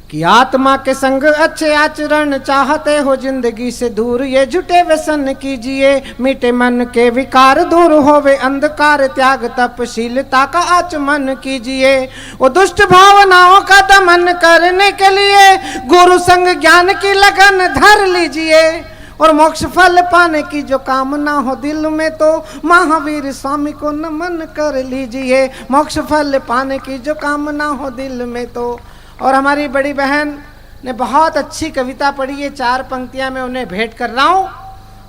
कि आत्मा के संग अच्छे आचरण चाहते हो जिंदगी से दूर, ये झूठे व्यसन कीजिए मीठे मन के विकार दूर होवे अंधकार, त्याग तपशीलता का आचमन कीजिए। वो दुष्ट भावनाओं का दमन करने के लिए गुरु संग ज्ञान की लगन धर लीजिए, और मोक्ष फल पाने की जो कामना हो दिल में तो महावीर स्वामी को नमन कर लीजिए। मोक्ष फल पाने की जो कामना हो दिल में तो। और हमारी बड़ी बहन ने बहुत अच्छी कविता पढ़ी है, 4 पंक्तियां मैं उन्हें भेंट कर रहा हूं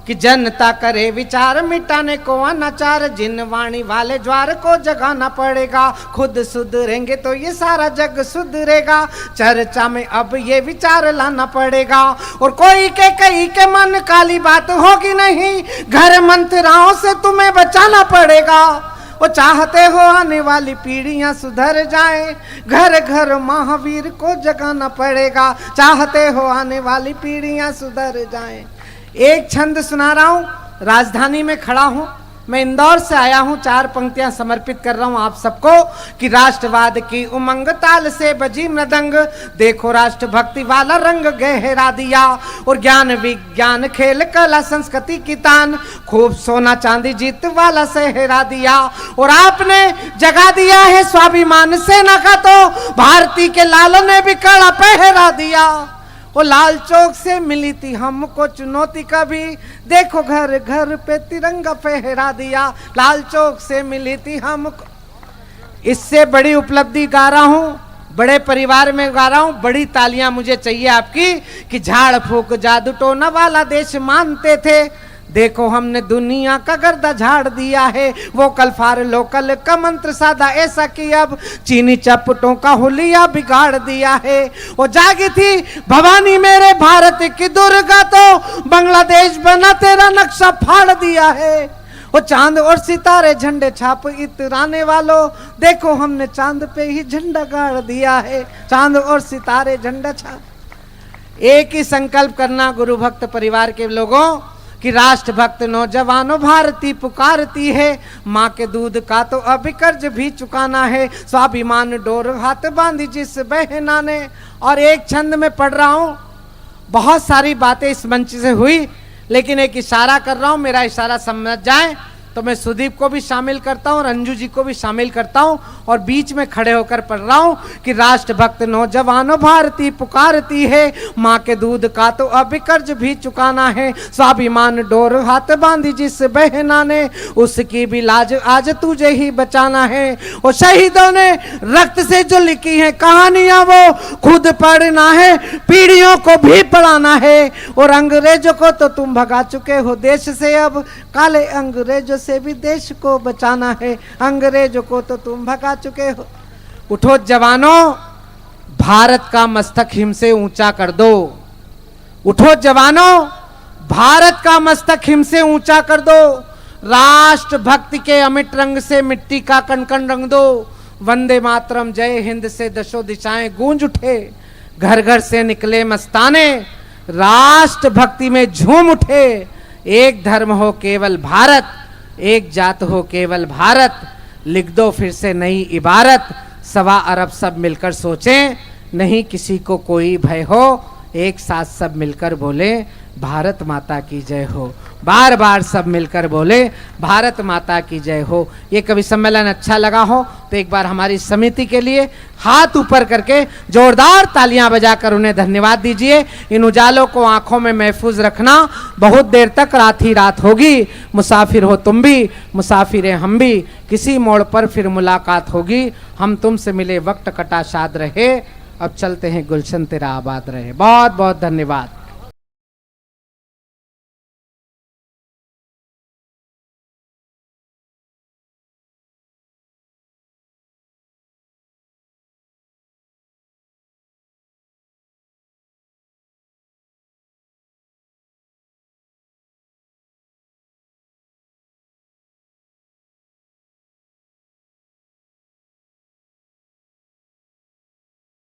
कि जनता करे विचार मिटाने को अनाचार, जिन वाणी वाले ज्वार को जगाना पड़ेगा, खुद सुधरेंगे तो ये सारा जग सुधरेगा, चर्चा में अब ये विचार लाना पड़ेगा, और कोई के कई के मन काली बात होगी नहीं, घर मंत्राओं से तुम्हें बचाना पड़ेगा। वो चाहते हो आने वाली पीढ़ियां सुधर जाएं, घर घर महावीर को जगाना पड़ेगा, चाहते हो आने वाली पीढ़ियां सुधर जाएं। एक छंद सुना रहा हूं, राजधानी में खड़ा हूं, मैं इंदौर से आया हूं, 4 पंक्तियां समर्पित कर रहा हूं आप सबको कि राष्ट्रवाद की उमंग ताल से बजी मृदंग, देखो राष्ट्रभक्ति वाला रंग गहरा दिया, और ज्ञान विज्ञान खेल कला संस्कृति की तान, खूब सोना चांदी जीत वाला सेहरा दिया, और आपने जगा दिया है स्वाभिमान सेना का, तो भारती के लाल ने भी कड़ा पहरा दिया। वो लाल चौक से मिली थी हमको चुनौती कभी, देखो घर घर पे तिरंगा फहरा दिया, लाल चौक से मिली थी हमको। इससे बड़ी उपलब्धि गा रहा हूँ, बड़े परिवार में गा रहा हूँ, बड़ी तालियां मुझे चाहिए आपकी कि झाड़ फूक जादू टोना वाला देश मानते थे, देखो हमने दुनिया का गर्दा झाड़ दिया है, वो कल फार लोकल का मंत्र साधा ऐसा कि अब चीनी चपटों का हुलिया बिगाड़ दिया है। वो जागी थी भवानी मेरे भारत की दुर्गा, तो बांग्लादेश बना तेरा नक्शा फाड़ दिया है। वो चांद और सितारे झंडे छाप इतराने वालों, देखो हमने चांद पे ही झंडा गाड़ दिया है, चांद और सितारे झंडा छाप। एक ही संकल्प करना गुरु भक्त परिवार के लोगों कि राष्ट्रभक्त नौजवानों भारती पुकारती है, माँ के दूध का तो अभी कर्ज भी चुकाना है, स्वाभिमान डोर हाथ बांधी जिस बहना ने। और एक छंद में पढ़ रहा हूँ, बहुत सारी बातें इस मंच से हुई, लेकिन एक इशारा कर रहा हूँ, मेरा इशारा समझ जाए तो मैं सुदीप को भी शामिल करता हूँ, रंजू जी को भी शामिल करता हूँ, और बीच में खड़े होकर पढ़ रहा हूँ कि राष्ट्रभक्त नौजवानों भारती पुकारती है, माँ के दूध का तो अभी कर्ज भी चुकाना है, स्वाभिमान डोर हाथ बांधी जिस बहना ने, उसकी भी लाज आज तुझे ही बचाना है। और शहीदों ने रक्त से जो लिखी है कहानियां वो खुद पढ़ना है, पीढ़ियों को भी पढ़ाना है, और अंग्रेजों को तो तुम भगा चुके हो देश से, अब काले अंग्रेजों से भी देश को बचाना है, अंग्रेजों को तो तुम भगा चुके हो। उठो जवानों, भारत का मस्तक हिम से ऊंचा कर दो, उठो जवानों, भारत का मस्तक हिम से ऊंचा कर दो, राष्ट्र भक्ति के अमिट रंग से मिट्टी का कण कण रंग दो, वंदे मातरम जय हिंद से दशों दिशाएं गूंज उठे, घर घर से निकले मस्ताने, राष्ट्र भक्ति में झूम उठे, एक धर्म हो केवल भारत, एक जात हो केवल भारत, लिख दो फिर से नई इबारत, 1.25 अरब सब मिलकर सोचें, नहीं किसी को कोई भय हो, एक साथ सब मिलकर बोले भारत माता की जय हो, बार बार सब मिलकर बोले भारत माता की जय हो। ये कवि सम्मेलन अच्छा लगा हो तो एक बार हमारी समिति के लिए हाथ ऊपर करके जोरदार तालियां बजाकर उन्हें धन्यवाद दीजिए। इन उजालों को आंखों में महफूज रखना, बहुत देर तक रात ही रात होगी, मुसाफिर हो तुम भी, मुसाफिर हम भी, किसी मोड़ पर फिर मुलाकात होगी, हम तुमसे मिले वक्त कटा शाद रहे, अब चलते हैं गुलशन तेरा आबाद रहे। बहुत बहुत धन्यवाद।